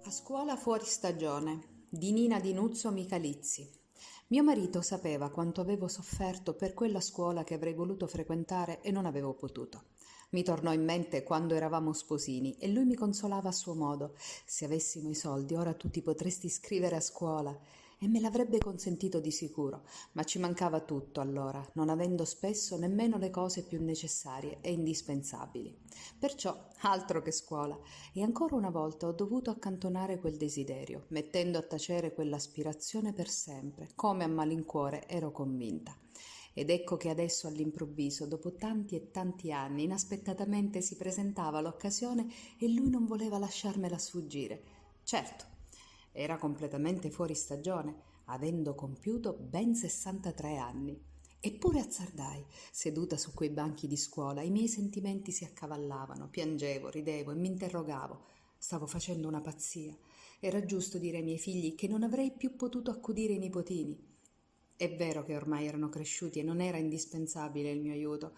A scuola fuori stagione di Nina Di Nuzzo Michalizzi. Mio marito sapeva quanto avevo sofferto per quella scuola che avrei voluto frequentare e non avevo potuto. Mi tornò in mente quando eravamo sposini e lui mi consolava a suo modo. Se avessimo i soldi, ora tu ti potresti iscrivere a scuola. E me l'avrebbe consentito di sicuro, ma ci mancava tutto allora, non avendo spesso nemmeno le cose più necessarie e indispensabili. Perciò, altro che scuola, e ancora una volta ho dovuto accantonare quel desiderio, mettendo a tacere quell'aspirazione per sempre, come a malincuore ero convinta. Ed ecco che adesso all'improvviso, dopo tanti e tanti anni, inaspettatamente si presentava l'occasione e lui non voleva lasciarmela sfuggire. Certo, era completamente fuori stagione, avendo compiuto ben 63 anni. Eppure azzardai, seduta su quei banchi di scuola, i miei sentimenti si accavallavano, piangevo, ridevo e mi interrogavo. Stavo facendo una pazzia. Era giusto dire ai miei figli che non avrei più potuto accudire i nipotini. È vero che ormai erano cresciuti e non era indispensabile il mio aiuto,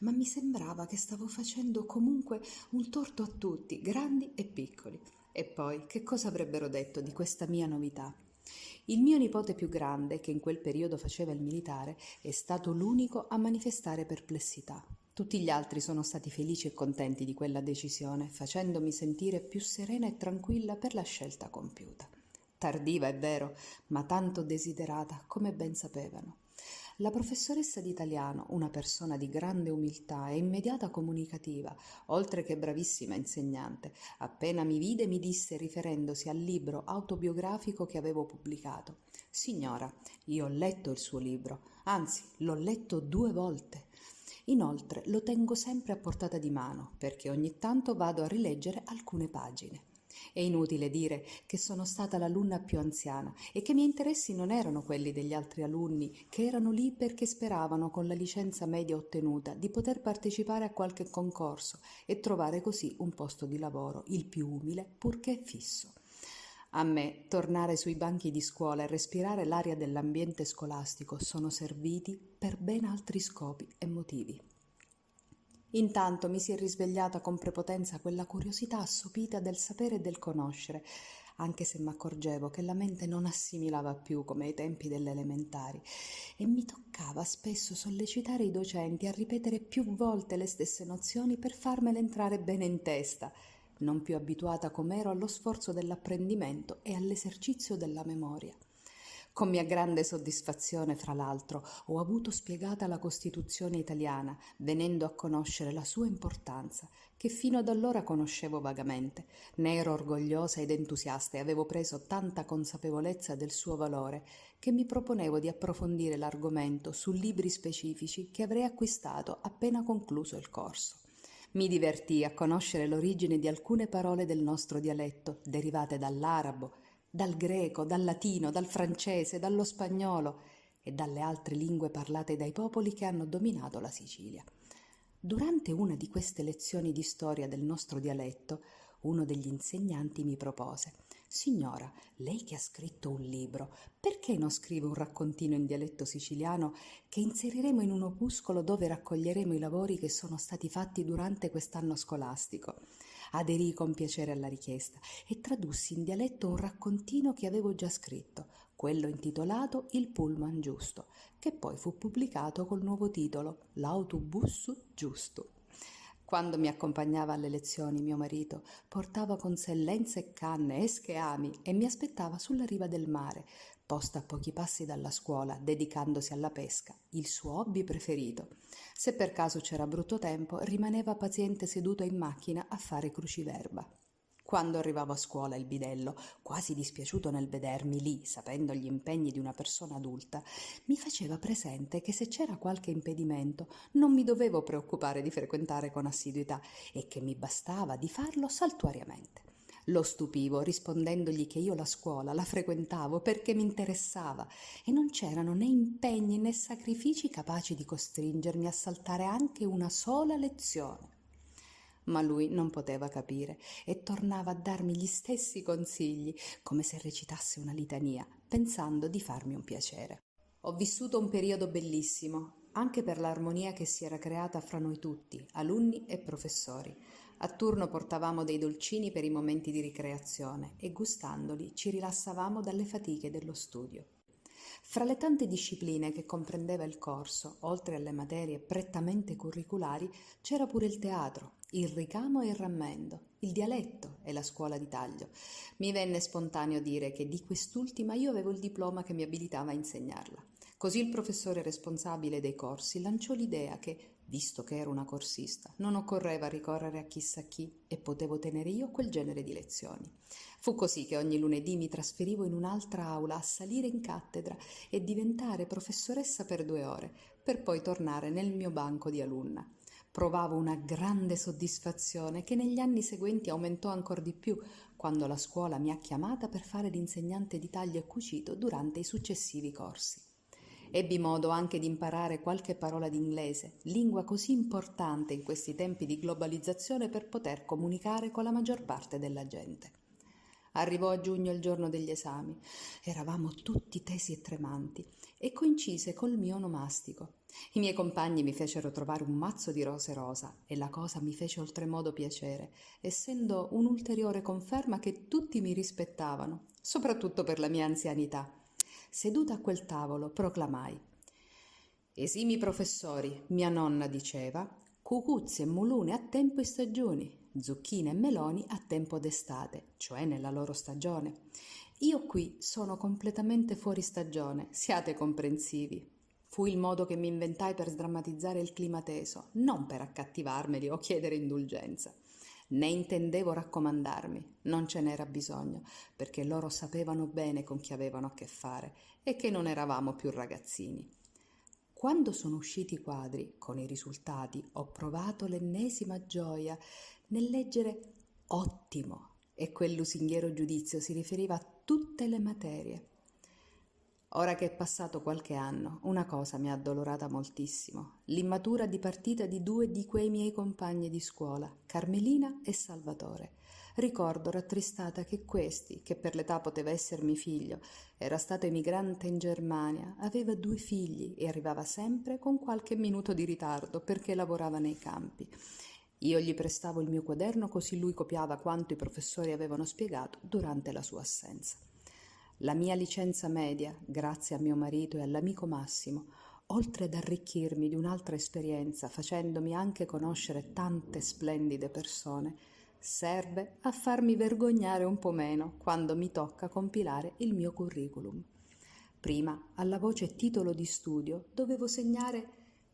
ma mi sembrava che stavo facendo comunque un torto a tutti, grandi e piccoli. E poi, che cosa avrebbero detto di questa mia novità? Il mio nipote più grande, che in quel periodo faceva il militare, è stato l'unico a manifestare perplessità. Tutti gli altri sono stati felici e contenti di quella decisione, facendomi sentire più serena e tranquilla per la scelta compiuta. Tardiva, è vero, ma tanto desiderata, come ben sapevano. La professoressa d'italiano, una persona di grande umiltà e immediata comunicativa, oltre che bravissima insegnante, appena mi vide mi disse, riferendosi al libro autobiografico che avevo pubblicato: «Signora, io ho letto il suo libro, anzi, l'ho letto 2 volte. Inoltre lo tengo sempre a portata di mano, perché ogni tanto vado a rileggere alcune pagine. È inutile dire che sono stata l'alunna più anziana e che i miei interessi non erano quelli degli altri alunni che erano lì perché speravano, con la licenza media ottenuta, di poter partecipare a qualche concorso e trovare così un posto di lavoro, il più umile purché fisso. A me tornare sui banchi di scuola e respirare l'aria dell'ambiente scolastico sono serviti per ben altri scopi e motivi. Intanto mi si è risvegliata con prepotenza quella curiosità assopita del sapere e del conoscere, anche se m'accorgevo che la mente non assimilava più come ai tempi delle elementari, e mi toccava spesso sollecitare i docenti a ripetere più volte le stesse nozioni per farmele entrare bene in testa, non più abituata com'ero allo sforzo dell'apprendimento e all'esercizio della memoria. Con mia grande soddisfazione, fra l'altro, ho avuto spiegata la Costituzione italiana, venendo a conoscere la sua importanza, che fino ad allora conoscevo vagamente. Ne ero orgogliosa ed entusiasta e avevo preso tanta consapevolezza del suo valore che mi proponevo di approfondire l'argomento su libri specifici che avrei acquistato appena concluso il corso. Mi divertii a conoscere l'origine di alcune parole del nostro dialetto, derivate dall'arabo, dal greco, dal latino, dal francese, dallo spagnolo e dalle altre lingue parlate dai popoli che hanno dominato la Sicilia. Durante una di queste lezioni di storia del nostro dialetto, uno degli insegnanti mi propose: «Signora, lei che ha scritto un libro, perché non scrive un raccontino in dialetto siciliano che inseriremo in un opuscolo dove raccoglieremo i lavori che sono stati fatti durante quest'anno scolastico?» Aderii con piacere alla richiesta e tradussi in dialetto un raccontino che avevo già scritto, quello intitolato Il pullman giusto, che poi fu pubblicato col nuovo titolo L'autobus giusto. Quando mi accompagnava alle lezioni, mio marito portava con sé lenze e canne, esche e ami e mi aspettava sulla riva del mare, posta a pochi passi dalla scuola, dedicandosi alla pesca, il suo hobby preferito. Se per caso c'era brutto tempo, rimaneva paziente seduto in macchina a fare cruciverba. Quando arrivavo a scuola, il bidello, quasi dispiaciuto nel vedermi lì, sapendo gli impegni di una persona adulta, mi faceva presente che se c'era qualche impedimento non mi dovevo preoccupare di frequentare con assiduità e che mi bastava di farlo saltuariamente. Lo stupivo rispondendogli che io la scuola la frequentavo perché mi interessava e non c'erano né impegni né sacrifici capaci di costringermi a saltare anche una sola lezione. Ma lui non poteva capire e tornava a darmi gli stessi consigli, come se recitasse una litania, pensando di farmi un piacere. Ho vissuto un periodo bellissimo, anche per l'armonia che si era creata fra noi tutti, alunni e professori. A turno portavamo dei dolcini per i momenti di ricreazione e gustandoli ci rilassavamo dalle fatiche dello studio. Fra le tante discipline che comprendeva il corso, oltre alle materie prettamente curriculari, c'era pure il teatro, il ricamo e il rammendo, il dialetto e la scuola di taglio. Mi venne spontaneo dire che di quest'ultima io avevo il diploma che mi abilitava a insegnarla. Così il professore responsabile dei corsi lanciò l'idea che, visto che ero una corsista, non occorreva ricorrere a chissà chi e potevo tenere io quel genere di lezioni. Fu così che ogni lunedì mi trasferivo in un'altra aula a salire in cattedra e diventare professoressa per 2 ore, per poi tornare nel mio banco di alunna. Provavo una grande soddisfazione che negli anni seguenti aumentò ancor di più quando la scuola mi ha chiamata per fare l'insegnante di taglio e cucito durante i successivi corsi. Ebbi modo anche di imparare qualche parola d'inglese, lingua così importante in questi tempi di globalizzazione per poter comunicare con la maggior parte della gente. Arrivò a giugno il giorno degli esami, eravamo tutti tesi e tremanti e coincise col mio onomastico. I miei compagni mi fecero trovare un mazzo di rose rosa e la cosa mi fece oltremodo piacere, essendo un'ulteriore conferma che tutti mi rispettavano, soprattutto per la mia anzianità. Seduta a quel tavolo proclamai: «Esimi professori, mia nonna diceva, cucuzze e mulune a tempo e stagioni, zucchine e meloni a tempo d'estate, cioè nella loro stagione. Io qui sono completamente fuori stagione, siate comprensivi». Fu il modo che mi inventai per sdrammatizzare il clima teso, non per accattivarmeli o chiedere indulgenza. Né intendevo raccomandarmi, non ce n'era bisogno, perché loro sapevano bene con chi avevano a che fare e che non eravamo più ragazzini. Quando sono usciti i quadri, con i risultati, ho provato l'ennesima gioia nel leggere «ottimo» e quel lusinghiero giudizio si riferiva a tutte le materie. Ora che è passato qualche anno, una cosa mi ha addolorata moltissimo: l'immatura di partita di 2 di quei miei compagni di scuola, Carmelina e Salvatore. Ricordo rattristata che questi, che per l'età poteva essermi figlio, era stato emigrante in Germania, aveva 2 figli e arrivava sempre con qualche minuto di ritardo perché lavorava nei campi. Io gli prestavo il mio quaderno così lui copiava quanto i professori avevano spiegato durante la sua assenza. La mia licenza media, grazie a mio marito e all'amico Massimo, oltre ad arricchirmi di un'altra esperienza, facendomi anche conoscere tante splendide persone, serve a farmi vergognare un po' meno quando mi tocca compilare il mio curriculum. Prima, alla voce titolo di studio, dovevo segnare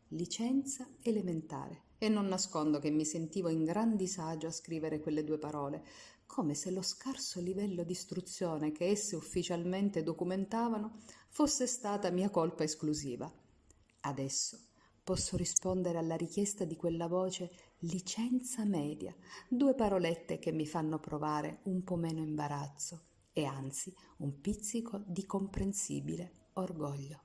licenza elementare e non nascondo che mi sentivo in gran disagio a scrivere quelle 2 parole, come se lo scarso livello di istruzione che esse ufficialmente documentavano fosse stata mia colpa esclusiva. Adesso posso rispondere alla richiesta di quella voce licenza media, 2 parolette che mi fanno provare un po' meno imbarazzo e anzi un pizzico di comprensibile orgoglio.